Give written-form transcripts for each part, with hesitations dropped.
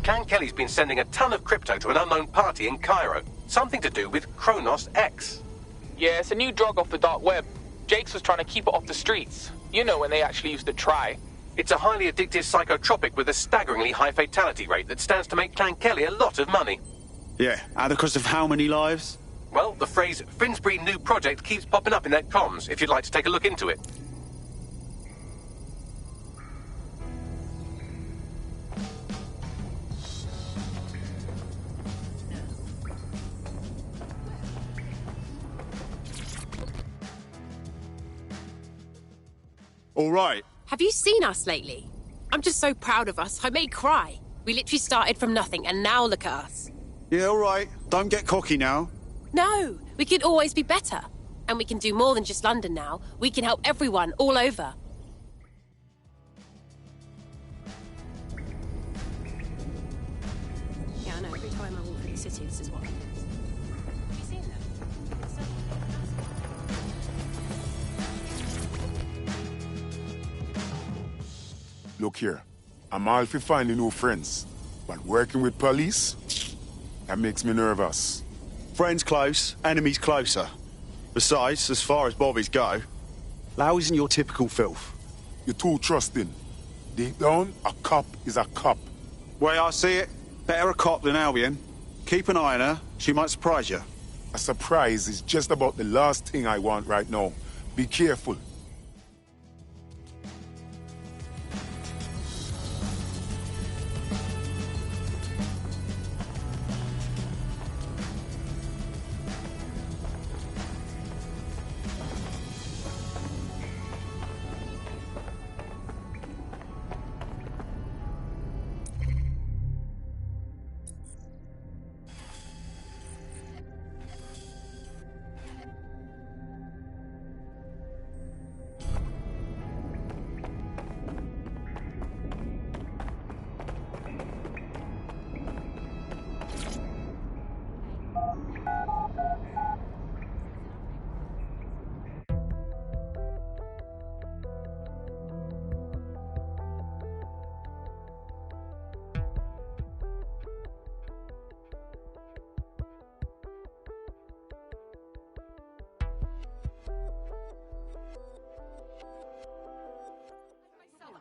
Clan Kelly's been sending a ton of crypto to an unknown party in Cairo. Something to do with Kronos X. Yeah, it's a new drug off the dark web. Jakes was trying to keep it off the streets. You know, when they actually used to try. It's a highly addictive psychotropic with a staggeringly high fatality rate that stands to make Clan Kelly a lot of money. Yeah, at the cost of how many lives? Well, the phrase Finsbury New Project keeps popping up in their comms, if you'd like to take a look into it. All right. Have you seen us lately? I'm just so proud of us. I may cry. We literally started from nothing, and now look at us. Yeah, all right. Don't get cocky now. No, we can always be better. And we can do more than just London now. We can help everyone all over. Yeah, I know. Every time I walk through the city, this is what happens. Have you seen them? Look here, I'm all for finding new friends, but working with police, that makes me nervous. Friends close, enemies closer. Besides, as far as bobbies go, Lau isn't your typical filth. You're too trusting. Deep down, a cop is a cop. Way I see it, better a cop than Albion. Keep an eye on her, she might surprise you. A surprise is just about the last thing I want right now. Be careful.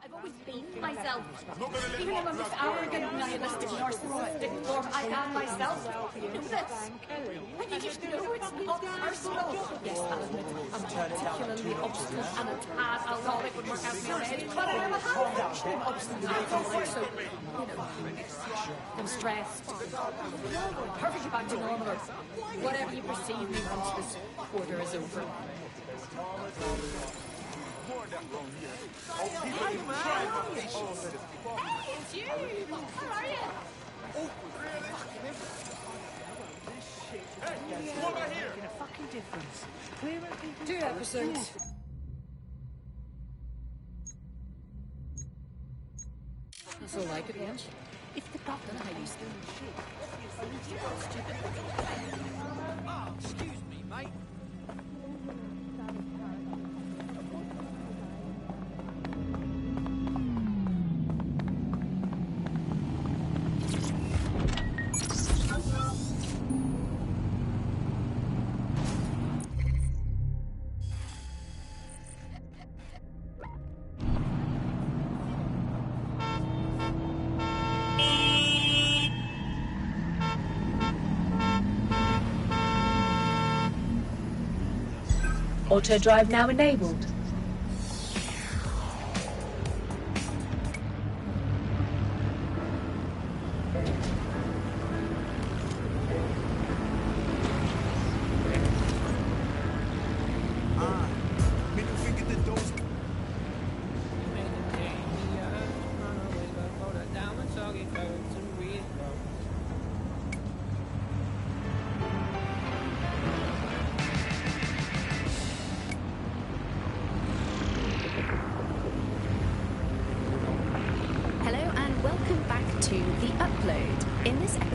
I've always been myself. Even though I'm this arrogant, nihilistic, narcissistic form, I am myself. You know this. And you just know it's not personal. Yes, I'll admit I'm particularly obstinate and a tad alcoholic would work out in your head, but I am a half obstinate alcoholic, so, you know, I'm stressed. Perfectly back to normal, or whatever you perceive me once this order is over. Hey, it's you! How are you? Hey, what about here? Making a fucking difference. Clear up people's 2 episodes. That's all I could want. If the doctor how you still Excuse me, mate. Auto drive now enabled.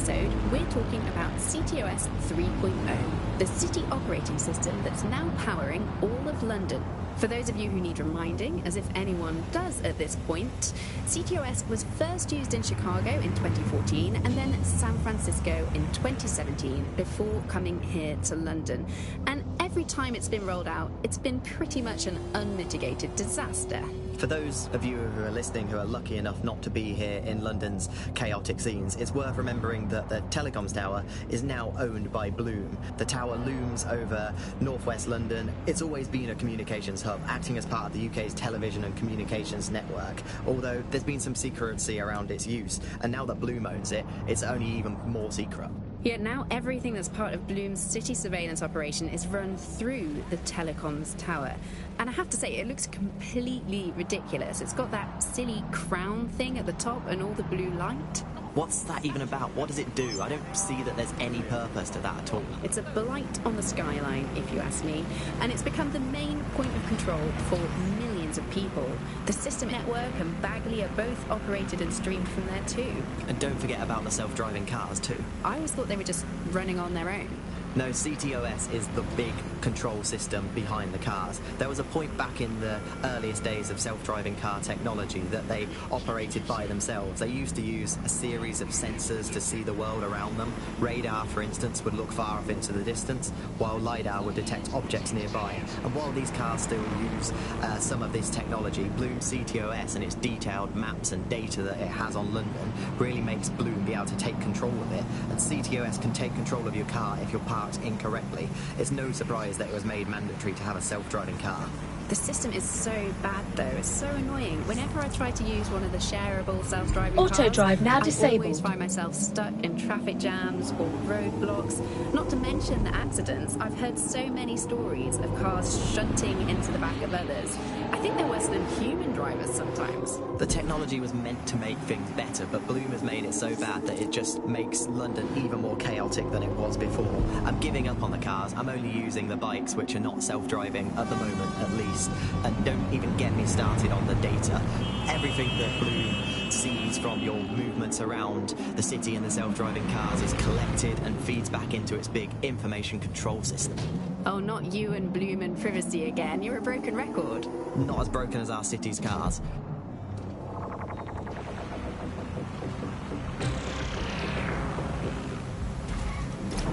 episode, we're talking about CTOS 3.0, the city operating system that's now powering all of London. For those of you who need reminding, as if anyone does at this point, CTOS was first used in Chicago in 2014 and then San Francisco in 2017 before coming here to London. And every time it's been rolled out, it's been pretty much an unmitigated disaster. For those of you who are listening who are lucky enough not to be here in London's chaotic scenes, it's worth remembering that the telecoms tower is now owned by Bloom. The tower looms over northwest London. It's always been a communications hub, acting as part of the UK's television and communications network, although there's been some secrecy around its use, and now that Bloom owns it, it's only even more secret. Yet now everything that's part of Bloom's city surveillance operation is run through the telecoms tower. And I have to say, it looks completely ridiculous. It's got that silly crown thing at the top and all the blue light. What's that even about? What does it do? I don't see that there's any purpose to that at all. It's a blight on the skyline, if you ask me, and it's become the main point of control for millions of people. The System Network and Bagley are both operated and streamed from there too. And don't forget about the self-driving cars too. I always thought they were just running on their own. No, CTOS is the big control system behind the cars. There was a point back in the earliest days of self-driving car technology that they operated by themselves. They used to use a series of sensors to see the world around them. Radar, for instance, would look far off into the distance, while LiDAR would detect objects nearby. And while these cars still use some of this technology, Bloom CTOS and its detailed maps and data that it has on London really makes Bloom be able to take control of it. And CTOS can take control of your car if you're parked incorrectly. It's no surprise that it was made mandatory to have a self-driving car. The system is so bad, though. It's so annoying. Whenever I try to use one of the shareable self-driving cars, Auto drive now disabled. I always find myself stuck in traffic jams or roadblocks. Not to mention the accidents. I've heard so many stories of cars shunting into the back of others. I think they're worse than human drivers sometimes. The technology was meant to make things better, but Bloom has made it so bad that it just makes London even more chaotic than it was before. I'm giving up on the cars. I'm only using the bikes, which are not self-driving at the moment, at least. And don't even get me started on the data. Everything that Bloom sees from your movements around the city and the self-driving cars is collected and feeds back into its big information control system. Oh, not you and Bloom and privacy again. You're a broken record. Not as broken as our city's cars.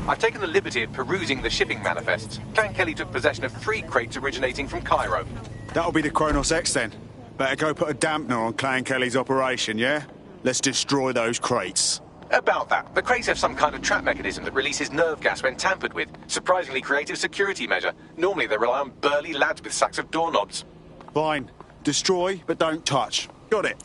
I've taken the liberty of perusing the shipping manifests. Clan Kelly took possession of 3 crates originating from Cairo. That'll be the Kronos X then. Better go put a dampener on Clan Kelly's operation, yeah? Let's destroy those crates. About that, the crates have some kind of trap mechanism that releases nerve gas when tampered with. Surprisingly creative security measure. Normally they rely on burly lads with sacks of doorknobs. Fine. Destroy, but don't touch. Got it.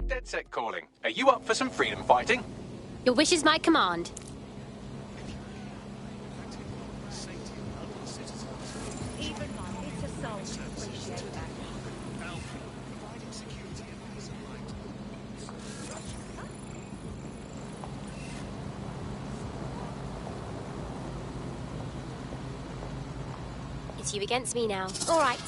Dead set calling. Are you up for some freedom fighting? Your wish is my command. It's you against me now. All right.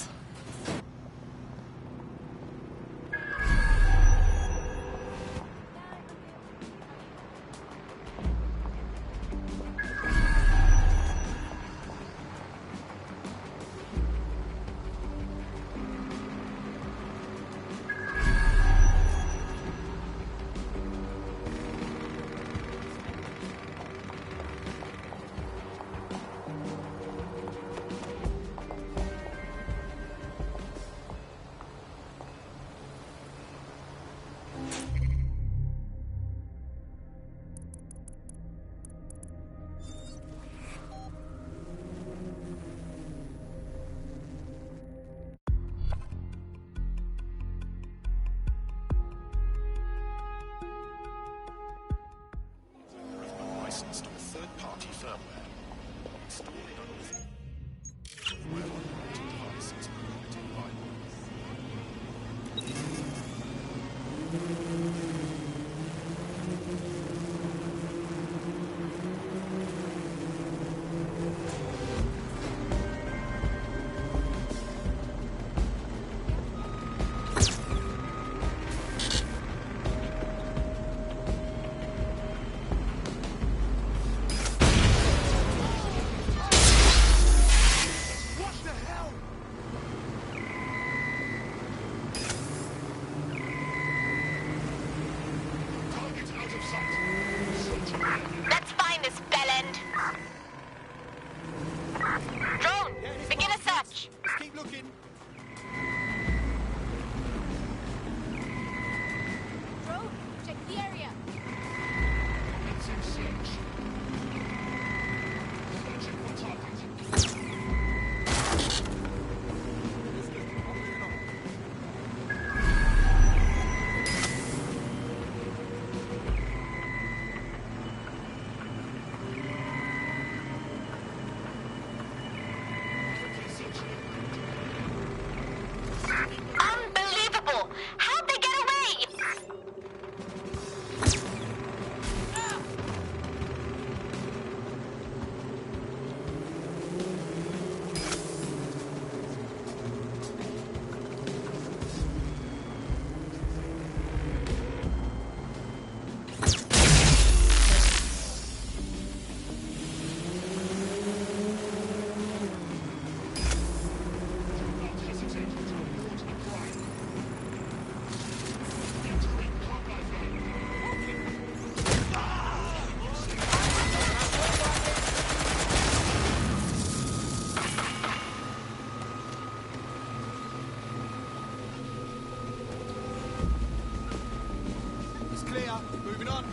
Moving on.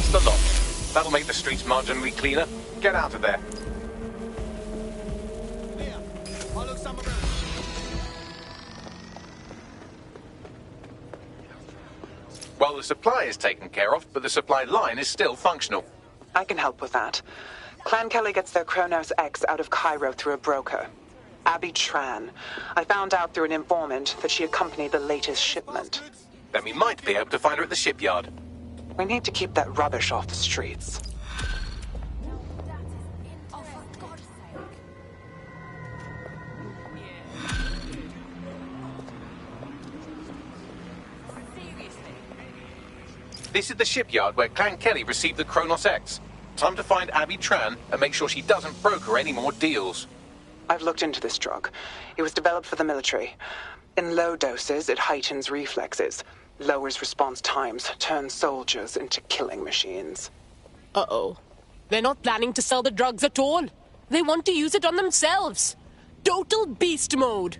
The lock. That'll make the streets marginally cleaner. Get out of there. Well, the supply is taken care of, but the supply line is still functional. I can help with that. Clan Kelly gets their Kronos X out of Cairo through a broker. Abby Tran. I found out through an informant that she accompanied the latest shipment. Then we might be able to find her at the shipyard. We need to keep that rubbish off the streets. This is the shipyard where Clan Kelly received the Kronos X. Time to find Abby Tran and make sure she doesn't broker any more deals. I've looked into this drug. It was developed for the military. In low doses, it heightens reflexes, lowers response times, turns soldiers into killing machines. Uh-oh. They're not planning to sell the drugs at all. They want to use it on themselves. Total beast mode.